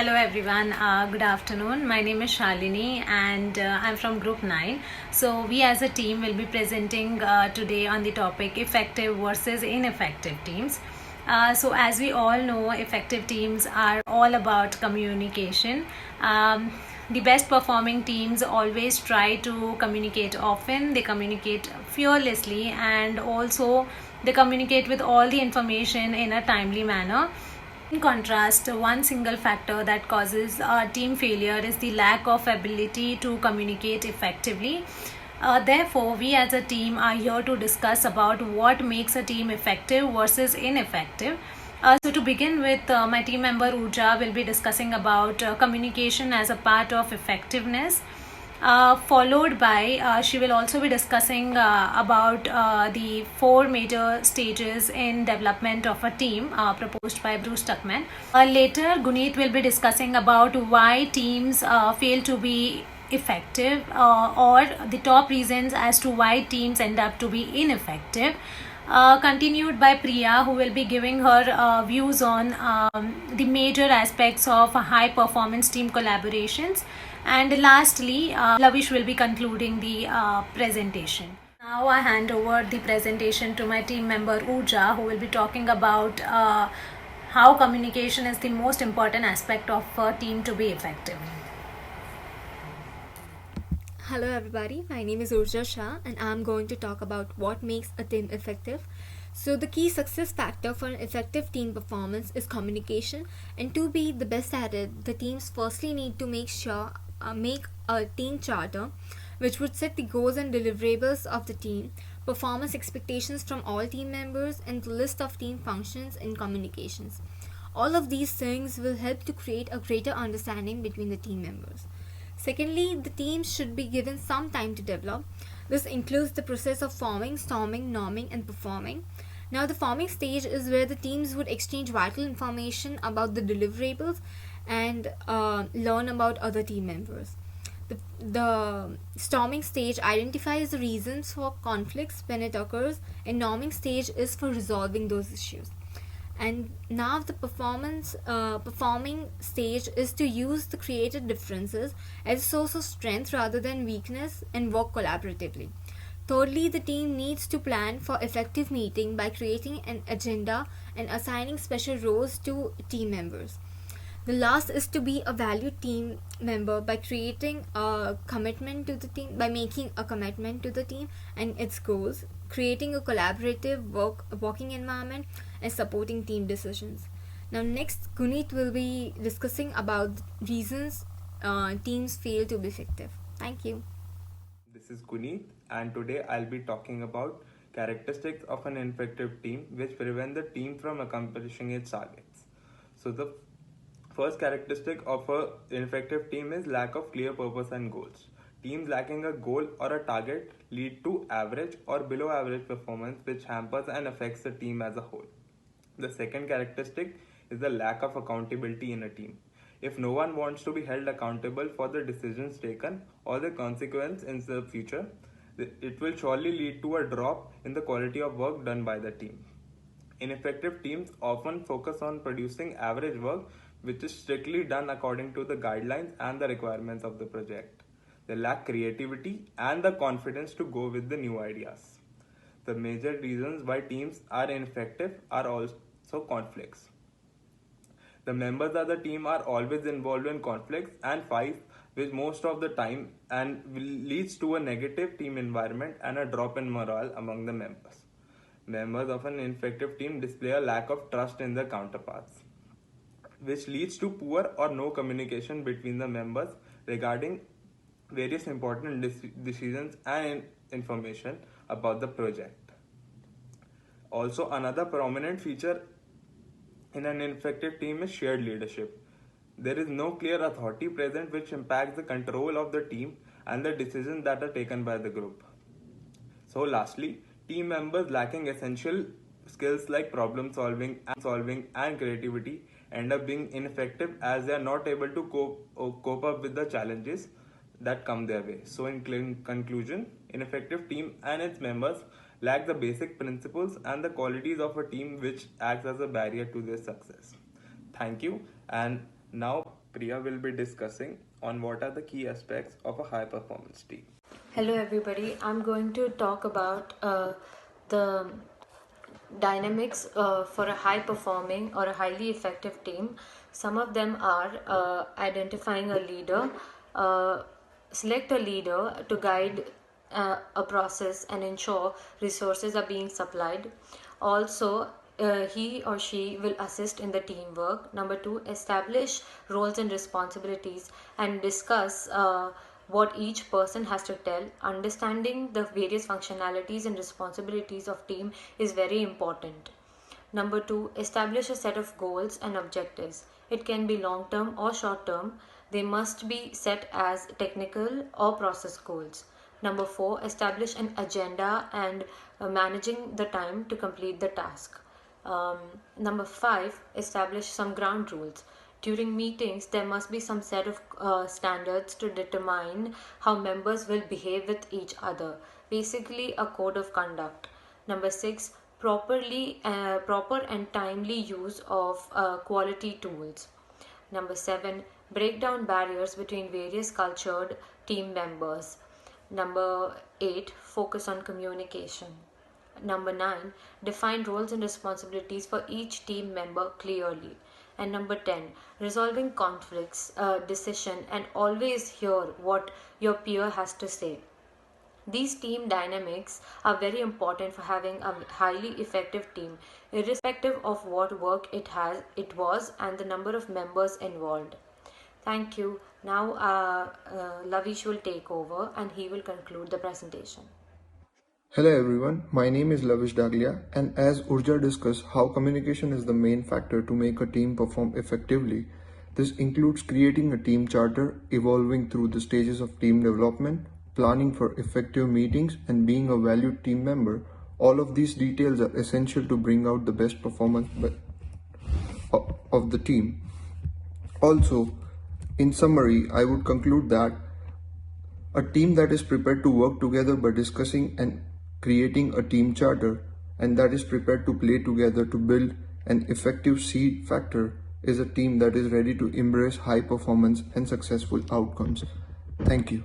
Hello everyone, good afternoon. My name is Shalini and I'm from Group 9. So, we as a team will be presenting today on the topic effective versus ineffective teams. As we all know, effective teams are all about communication. The best performing teams always try to communicate often, they communicate fearlessly, and also they communicate with all the information in a timely manner. In contrast, one single factor that causes team failure is the lack of ability to communicate effectively. Therefore, we as a team are here to discuss about what makes a team effective versus ineffective. To begin with, my team member Urja will be discussing about communication as a part of effectiveness. Followed by, she will also be discussing about the four major stages in development of a team proposed by Bruce Tuckman. Later, Guneet will be discussing about why teams fail to be effective or the top reasons as to why teams end up to be ineffective. Continued by Priya, who will be giving her views on the major aspects of high performance team collaborations. And lastly, Lavish will be concluding the presentation. Now I hand over the presentation to my team member Urja, who will be talking about how communication is the most important aspect of a team to be effective. Hello everybody, my name is Urja Shah and I'm going to talk about what makes a team effective. So the key success factor for an effective team performance is communication, and to be the best at it, the teams firstly need to make a team charter which would set the goals and deliverables of the team, performance expectations from all team members, and the list of team functions and communications. All of these things will help to create a greater understanding between the team members. Secondly, the teams should be given some time to develop. This includes the process of forming, storming, norming, and performing. Now, the forming stage is where the teams would exchange vital information about the deliverables and learn about other team members. The storming stage identifies the reasons for conflicts when it occurs, and norming stage is for resolving those issues. And now the performing stage is to use the created differences as a source of strength rather than weakness and work collaboratively. Thirdly, the team needs to plan for effective meeting by creating an agenda and assigning special roles to team members. The last is to be a valued team member by creating a commitment to the team, by making a commitment to the team and its goals, creating a collaborative working environment, and supporting team decisions. Now, next, Guneet will be discussing about reasons teams fail to be effective. Thank you. This is Guneet, and today I'll be talking about characteristics of an effective team which prevent the team from accomplishing its targets. So, the first characteristic of an ineffective team is lack of clear purpose and goals. Teams lacking a goal or a target lead to average or below average performance, which hampers and affects the team as a whole. The second characteristic is the lack of accountability in a team. If no one wants to be held accountable for the decisions taken or the consequence in the future, it will surely lead to a drop in the quality of work done by the team. Ineffective teams often focus on producing average work which is strictly done according to the guidelines and the requirements of the project. They lack creativity and the confidence to go with the new ideas. The major reasons why teams are ineffective are also conflicts. The members of the team are always involved in conflicts and fights, which most of the time and leads to a negative team environment and a drop in morale among the members. Members of an ineffective team display a lack of trust in their counterparts, which leads to poor or no communication between the members regarding various important decisions and information about the project. Also, another prominent feature in an effective team is shared leadership. There is no clear authority present which impacts the control of the team and the decisions that are taken by the group. So, lastly, team members lacking essential skills like problem solving and creativity end up being ineffective as they are not able to cope up with the challenges that come their way. So, in conclusion, ineffective team and its members lack the basic principles and the qualities of a team which acts as a barrier to their success. Thank you, and now Priya will be discussing on what are the key aspects of a high performance team. Hello, everybody. I'm going to talk about the dynamics for a high performing or a highly effective team. Some of them are identifying a leader, select a leader to guide a process and ensure resources are being supplied. Also, he or she will assist in the teamwork. Number two, establish roles and responsibilities and discuss what each person has to tell. Understanding the various functionalities and responsibilities of team is very important. Number two, establish a set of goals and objectives. It can be long term or short term. They must be set as technical or process goals. Number four, establish an agenda and managing the time to complete the task. Number five, establish some ground rules. During meetings, there must be some set of standards to determine how members will behave with each other. Basically, a code of conduct. Number six, proper and timely use of quality tools. Number seven, break down barriers between various cultured team members. Number eight, focus on communication. Number nine, define roles and responsibilities for each team member clearly. And number 10, resolving conflicts, decision, and always hear what your peer has to say. These team dynamics are very important for having a highly effective team, irrespective of what work it was, and the number of members involved. Thank you. Now Lavish will take over and he will conclude the presentation. Hello everyone, my name is Lavish Daglia, and as Urja discussed how communication is the main factor to make a team perform effectively, this includes creating a team charter, evolving through the stages of team development, planning for effective meetings, and being a valued team member. All of these details are essential to bring out the best performance of the team. Also, in summary, I would conclude that a team that is prepared to work together by discussing and creating a team charter, and that is prepared to play together to build an effective seed factor, is a team that is ready to embrace high performance and successful outcomes. Thank you.